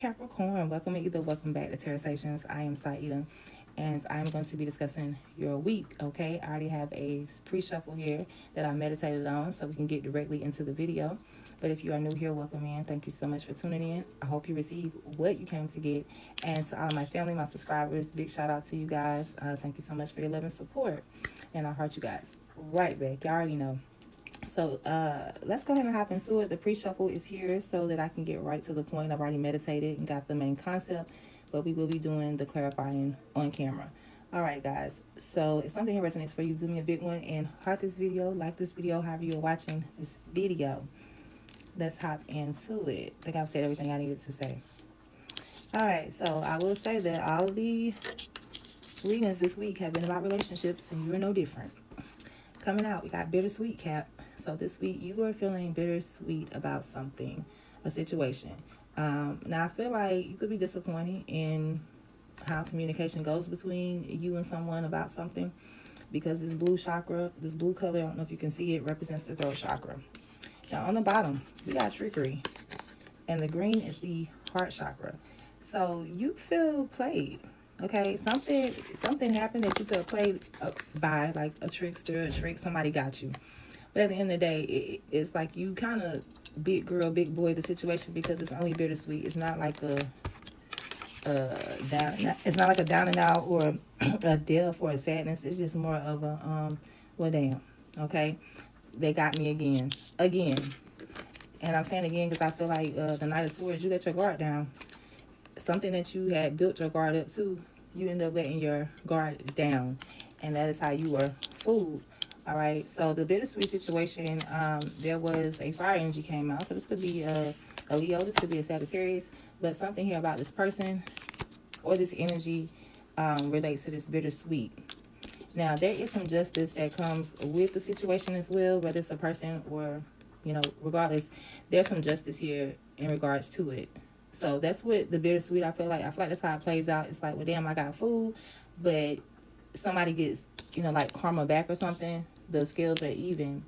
Capricorn, welcome back to TarotSaytions. I am Saida, and I'm going to be discussing your week. Okay, I already have a pre-shuffle here that I meditated on, so we can get directly into the video. But if you are new here, welcome in. Thank you so much for tuning in. I hope you receive what you came to get, and to all of my family, my subscribers, big shout out to you guys. Thank you so much for your love and support, and I heart you guys right back. You already know. So let's go ahead and hop into it. The pre-shuffle is here so that I can get right to the point. I've already meditated and got the main concept, but we will be doing the clarifying on camera. All right, guys. So if something here resonates for you, do me a big one and heart this video, like this video, however you're watching this video. Let's hop into it. I think I've said everything I needed to say. All right, so I will say that all of the readings this week have been about relationships, and you're no different. Coming out, we got bittersweet, Cap. So this week you are feeling bittersweet about something, a situation. Now I feel like you could be disappointed in how communication goes between you and someone about something, because this blue chakra, this blue color, I don't know if you can see it, represents the throat chakra. Now on the bottom, we got trickery, and the green is the heart chakra. So you feel played. Okay, something happened that you felt played by, like a trickster, a trick. Somebody got you. But at the end of the day, it's like you kind of big girl, big boy the situation, because it's only bittersweet. It's not like down. It's not like a down and out or a death or a sadness. It's just more of a well, damn. Okay, they got me again. And I'm saying again because I feel like the Knight of Swords, you let your guard down. Something that you had built your guard up to, you end up letting your guard down, and that is how you were fooled. All right, so the bittersweet situation, there was a fire energy came out. So this could be a Leo, this could be a Sagittarius, but something here about this person or this energy relates to this bittersweet. Now, there is some justice that comes with the situation as well, whether it's a person or, regardless, there's some justice here in regards to it. So that's what the bittersweet, I feel like that's how it plays out. It's like, well, damn, I got food, but somebody gets, like karma back or something. The scales are even.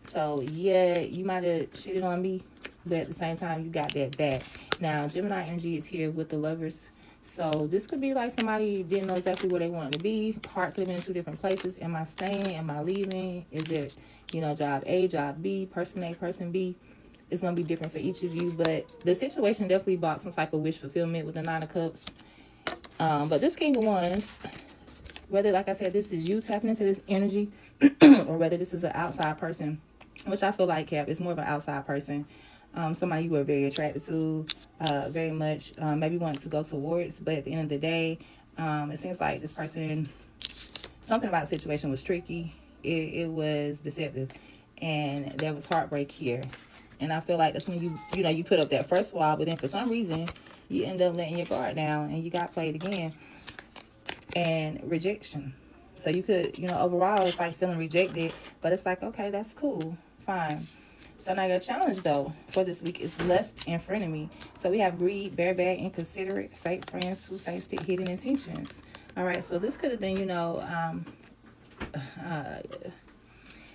So yeah, you might have shitted on me, but at the same time, you got that back. Now, Gemini energy is here with the lovers. So this could be like somebody didn't know exactly where they wanted to be. Heart could have been in two different places. Am I staying? Am I leaving? Is it, job A, job B, person A, person B? It's going to be different for each of you. But the situation definitely brought some type of wish fulfillment with the Nine of Cups. But this King of Wands, whether, like I said, this is you tapping into this energy or whether this is an outside person, which I feel like, Cap, is more of an outside person. Somebody you were very attracted to, very much, maybe wanted to go towards, but at the end of the day, it seems like this person, something about the situation was tricky. It was deceptive, and there was heartbreak here. And I feel like that's when you put up that first wall, but then for some reason, you end up letting your guard down, and you got played again, and rejection. So you could, overall, it's like feeling rejected, but it's like, okay, that's cool, fine. So now your challenge, though, for this week is lust and frenemy. So we have greed, bareback, inconsiderate, fake friends, two-faced, hidden intentions. All right, so this could have been,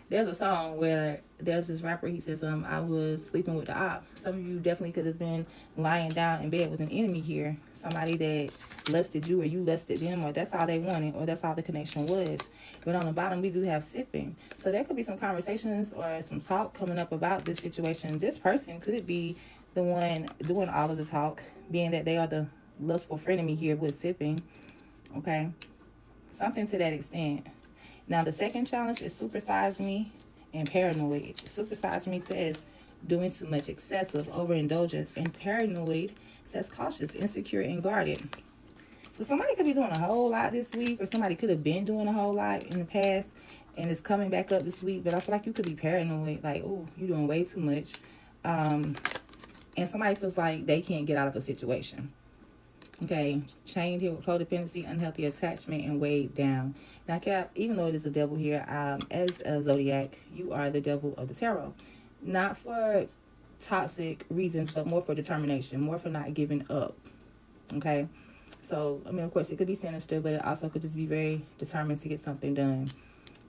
there's a song where there's this rapper, he says, I was sleeping with the op. Some of you definitely could have been lying down in bed with an enemy here. Somebody that lusted you or you lusted them, or that's all they wanted, or that's all the connection was. But on the bottom, we do have sipping. So there could be some conversations or some talk coming up about this situation. This person could be the one doing all of the talk, being that they are the lustful frenemy here with sipping. Okay? Something to that extent. Now, the second challenge is supersize me and paranoid. Supersize me says doing too much, excessive, overindulgence, and paranoid says cautious, insecure, and guarded. So somebody could be doing a whole lot this week, or somebody could have been doing a whole lot in the past, and it's coming back up this week. But I feel like you could be paranoid, like, oh, you're doing way too much. And somebody feels like they can't get out of a situation. Okay, chained here with codependency, unhealthy attachment, and weighed down. Now, Cap, even though it is a devil here, as a zodiac, you are the devil of the tarot. Not for toxic reasons, but more for determination, more for not giving up. Okay, so, I mean, of course, it could be sinister, but it also could just be very determined to get something done.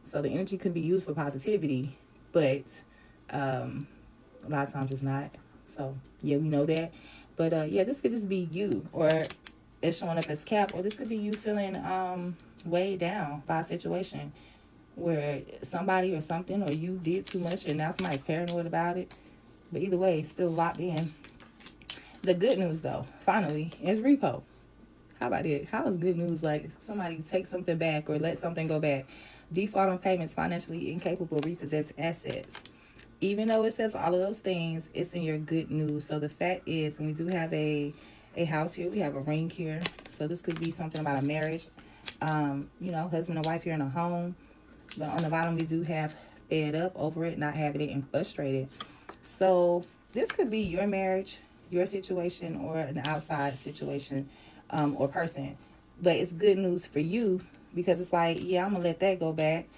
So the energy can be used for positivity, but a lot of times it's not. So, yeah, we know that. But yeah, this could just be you, or it's showing up as Cap, or this could be you feeling weighed down by a situation where somebody or something or you did too much and now somebody's paranoid about it. But either way, still locked in. The good news, though, finally, is repo. How about it? How is good news like somebody take something back or let something go back? Default on payments, financially incapable, repossess assets. Even though it says all of those things, it's in your good news. So the fact is, we do have a house here. We have a ring here. So this could be something about a marriage. You know, husband and wife here in a home. But on the bottom, we do have fed up over it, not having it, and frustrated. So this could be your marriage, your situation, or an outside situation or person. But it's good news for you because it's like, yeah, I'm going to let that go back.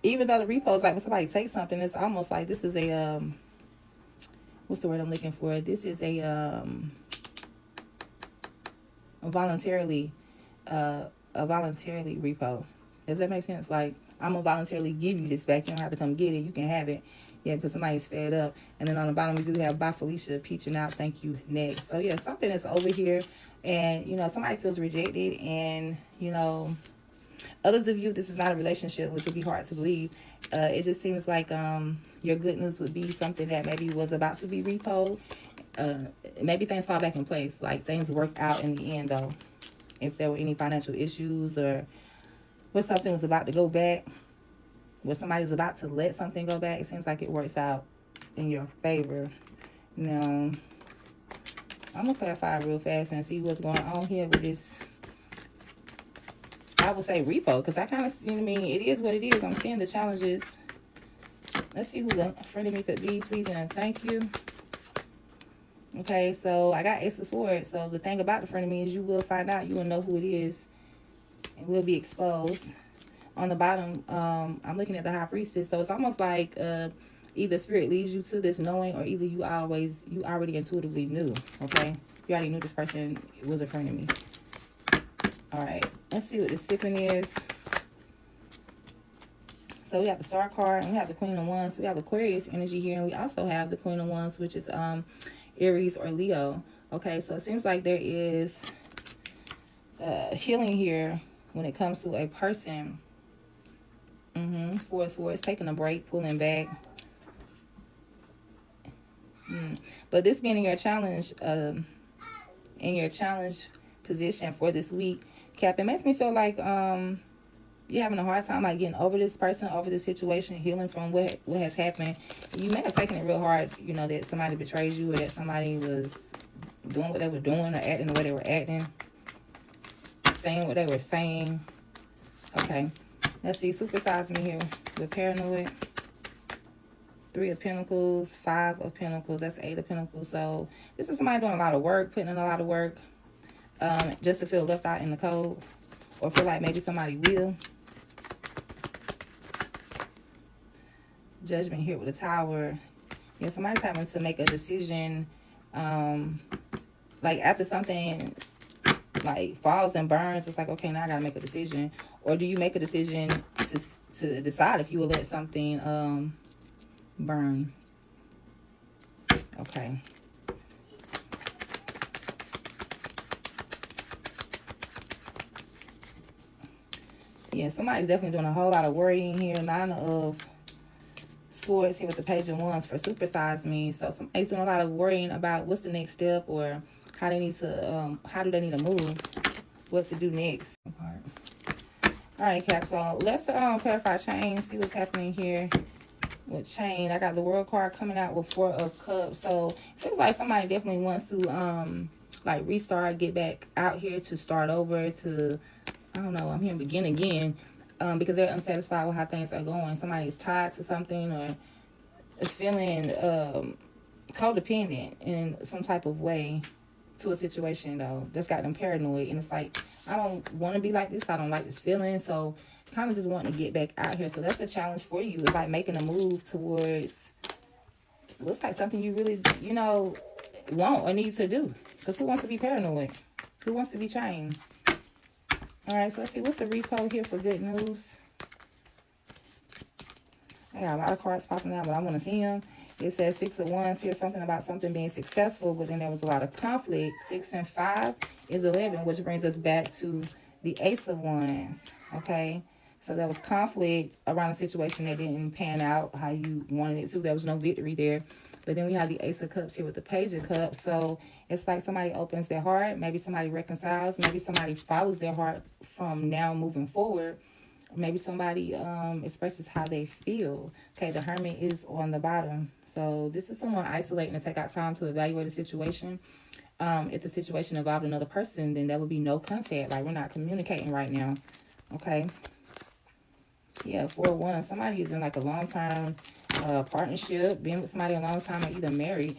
Even though the repo is like when somebody takes something, it's almost like this is a, what's the word I'm looking for? This is a voluntarily repo. Does that make sense? Like, I'm going to voluntarily give you this back. You don't have to come get it. You can have it. Yeah, because somebody's fed up. And then on the bottom, we do have Bye Felicia, peaching out. Thank you, next. So, yeah, something is over here. And, you know, somebody feels rejected. And, you know, others of you, this is not a relationship, which would be hard to believe. It just seems like your good news would be something that maybe was about to be repoed. Maybe things fall back in place. Like, things work out in the end, though. If there were any financial issues or when something was about to go back, when somebody's about to let something go back, it seems like it works out in your favor. Now, I'm going to clarify real fast and see what's going on here with this. I would say repo, because I kind of, you know what I mean, it is what it is. I'm seeing the challenges. Let's see who the friend of me could be, please and thank you. Okay, so I got Ace of Swords. So the thing about the friend of me is you will find out. You will know who it is. It will be exposed. On the bottom, I'm looking at the High Priestess. So it's almost like either Spirit leads you to this knowing, or either you already intuitively knew. Okay, you already knew this person was a friend of me. All right, let's see what the sipping is. So we have the Star card, and we have the Queen of Wands. So we have Aquarius energy here, and we also have the Queen of Wands, which is Aries or Leo. Okay, so it seems like there is healing here when it comes to a person. Four of Swords, taking a break, pulling back. But this being in your challenge position for this week, Cap, it makes me feel like you're having a hard time like getting over this person, over this situation, healing from what has happened. You may have taken it real hard, you know, that somebody betrayed you, or that somebody was doing what they were doing, or acting the way they were acting, saying what they were saying. Okay, let's see, supersize me here. The paranoid. 3 of Pentacles, 5 of Pentacles, that's 8 of Pentacles. So this is somebody doing a lot of work, putting in a lot of work, just to feel left out in the cold, or feel like maybe somebody will. Judgment here with the Tower. Yeah, somebody's having to make a decision, like after something like falls and burns, it's like, okay, now I gotta make a decision. Or do you make a decision to decide if you will let something burn? Okay. Yeah, somebody's definitely doing a whole lot of worrying here. 9 of Swords here with the Page of Wands for supersize me. So somebody's doing a lot of worrying about what's the next step, or how they need to how do they need to move, what to do next. All right, Cap, so let's clarify chain, see what's happening here with chain. I got the World card coming out with 4 of Cups. So it feels like somebody definitely wants to like restart, get back out here to start over, to, I don't know, I'm hearing begin again, because they're unsatisfied with how things are going. Somebody is tied to something, or is feeling codependent in some type of way to a situation, though, that's got them paranoid. And it's like, I don't want to be like this. I don't like this feeling. So kind of just wanting to get back out here. So that's a challenge for you. It's like making a move towards, looks like something you really, you know, want or need to do. Because who wants to be paranoid? Who wants to be chained? All right, so let's see. What's the repo here for good news? I got a lot of cards popping out, but I want to see them. It says 6 of Wands here, something about something being successful, but then there was a lot of conflict. 6 and 5 is 11, which brings us back to the Ace of Wands, okay? So there was conflict around a situation that didn't pan out how you wanted it to. There was no victory there. But then we have the Ace of Cups here with the Page of Cups. So it's like somebody opens their heart. Maybe somebody reconciles. Maybe somebody follows their heart from now moving forward. Maybe somebody expresses how they feel. Okay, the Hermit is on the bottom. So this is someone isolating to take out time to evaluate a situation. If the situation involved another person, then there will be no contact. Like, we're not communicating right now. Okay. Yeah, 4-1. Somebody is in like a long-time partnership, been with somebody a long time, or either married.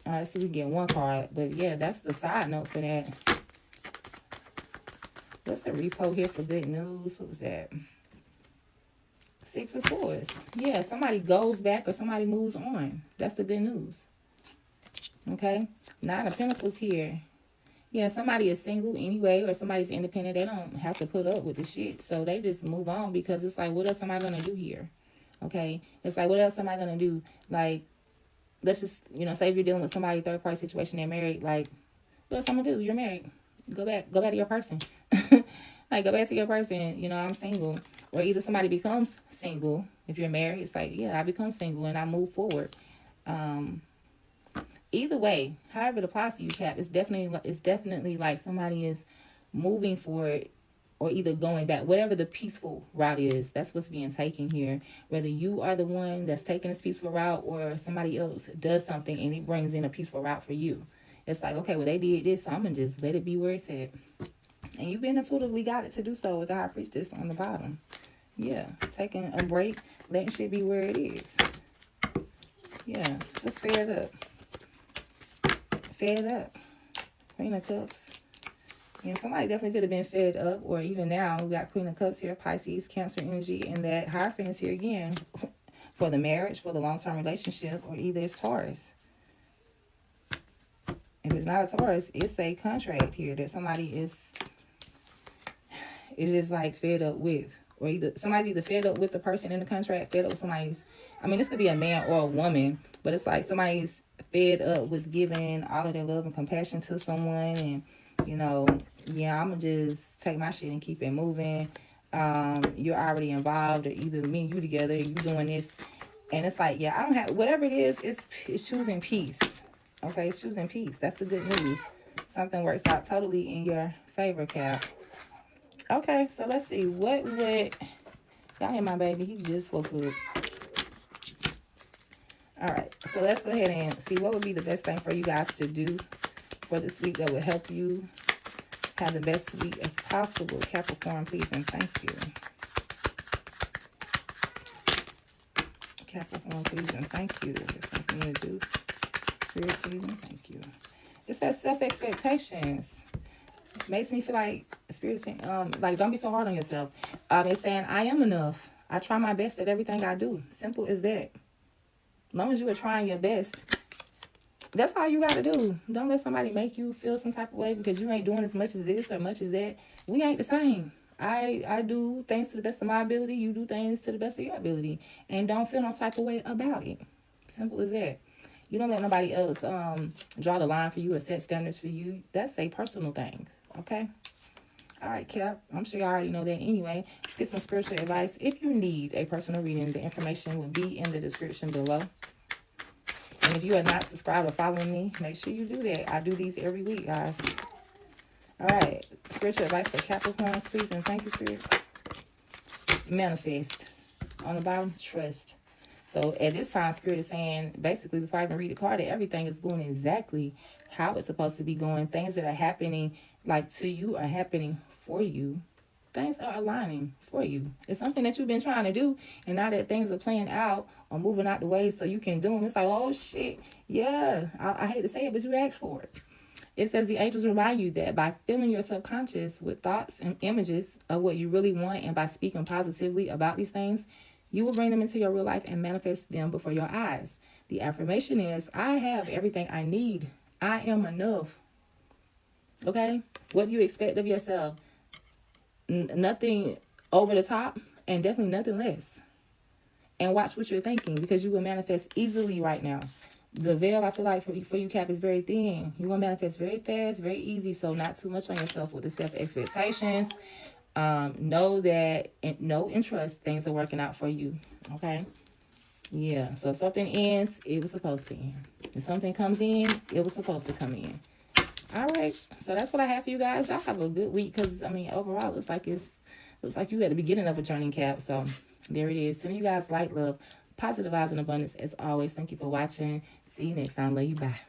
Let's see if we can get one card. But yeah, that's the side note for that. What's the repo here for good news? What was that? 6 of Swords. Yeah, somebody goes back or somebody moves on. That's the good news. Okay? 9 of Pentacles here. Yeah, somebody is single anyway, or somebody's independent. They don't have to put up with the shit. So they just move on, because it's like, what else am I going to do here? Okay? It's like, what else am I going to do? Like, let's just, you know, say if you're dealing with somebody, third party situation, they're married. Like, what else I'm going to do? You're married. Go back to your person. Like, go back to your person. You know, I'm single. Or either somebody becomes single. If you're married, it's like, yeah, I become single and I move forward. Either way, however it applies to you, Cap, it's definitely like somebody is moving forward, or either going back, whatever the peaceful route is. That's what's being taken here. Whether you are the one that's taking this peaceful route, or somebody else does something and it brings in a peaceful route for you. It's like, okay, well, they did this, so I'm gonna just let it be where it's at. And you've been intuitively guided to do so with the High Priestess on the bottom. Yeah, taking a break, letting shit be where it is. Yeah, let's fed up. Fed up. Queen of Cups. And somebody definitely could have been fed up, or even now, we got Queen of Cups here, Pisces, Cancer energy, and that Hierophant is here again for the marriage, for the long-term relationship, or either it's Taurus. If it's not a Taurus, it's a contract here that somebody is just like fed up with. Or either somebody's either fed up with the person in the contract, fed up with somebody's, I mean, this could be a man or a woman, but it's like somebody's fed up with giving all of their love and compassion to someone, and, you know, yeah, I'm gonna just take my shit and keep it moving. You're already involved, or either me and you together, you doing this, and it's like, yeah, I don't have, whatever it is, it's choosing peace. Okay, it's choosing peace. That's the good news. Something works out totally in your favor, Cap. Okay, so let's see. What would... Y'all hear my baby? He just woke up. Alright, so let's go ahead and see what would be the best thing for you guys to do for this week that would help you have the best week as possible. Capricorn, please and thank you. Capricorn, please and thank you. There's something to do. Spirit, please and thank you. It says self-expectations. Makes me feel like Spirit saying, like, don't be so hard on yourself. It's saying, I am enough. I try my best at everything I do. Simple as that. As long as you are trying your best, that's all you got to do. Don't let somebody make you feel some type of way because you ain't doing as much as this or much as that. We ain't the same. I do things to the best of my ability. You do things to the best of your ability. And don't feel no type of way about it. Simple as that. You don't let nobody else draw the line for you or set standards for you. That's a personal thing. Okay? All right, Cap. I'm sure you already know that anyway. Let's get some spiritual advice. If you need a personal reading, the information will be in the description below. And if you are not subscribed or following me, make sure you do that. I do these every week, guys. All right. Spiritual advice for Capricorns, please. And thank you, Spirit. Manifest. On the bottom, trust. So at this time, Spirit is saying, basically, before I even read the card, that everything is going exactly how it's supposed to be going. Things that are happening, like, to you are happening for you. Things are aligning for you. It's something that you've been trying to do, and now that things are playing out or moving out the way so you can do them, it's like, oh, shit. Yeah, I hate to say it, but you asked for it. It says the angels remind you that by filling your subconscious with thoughts and images of what you really want, and by speaking positively about these things, you will bring them into your real life and manifest them before your eyes. The affirmation is, I have everything I need. I am enough. Okay? What do you expect of yourself? Nothing over the top, and definitely nothing less. and watch what you're thinking, because you will manifest easily right now. The veil, I feel like, for you, Cap, is very thin. You're going to manifest very fast, very easy. So not too much on yourself with the self-expectations. Know that, know and trust things are working out for you. Okay? Yeah. So if something ends, it was supposed to end. If something comes in, it was supposed to come in. All right. So that's what I have for you guys. Y'all have a good week, because, I mean, overall, it looks like you at the beginning of a journey, Cap. So there it is. Sending you guys light, love, positive vibes, and abundance as always. Thank you for watching. See you next time. Love you. Bye.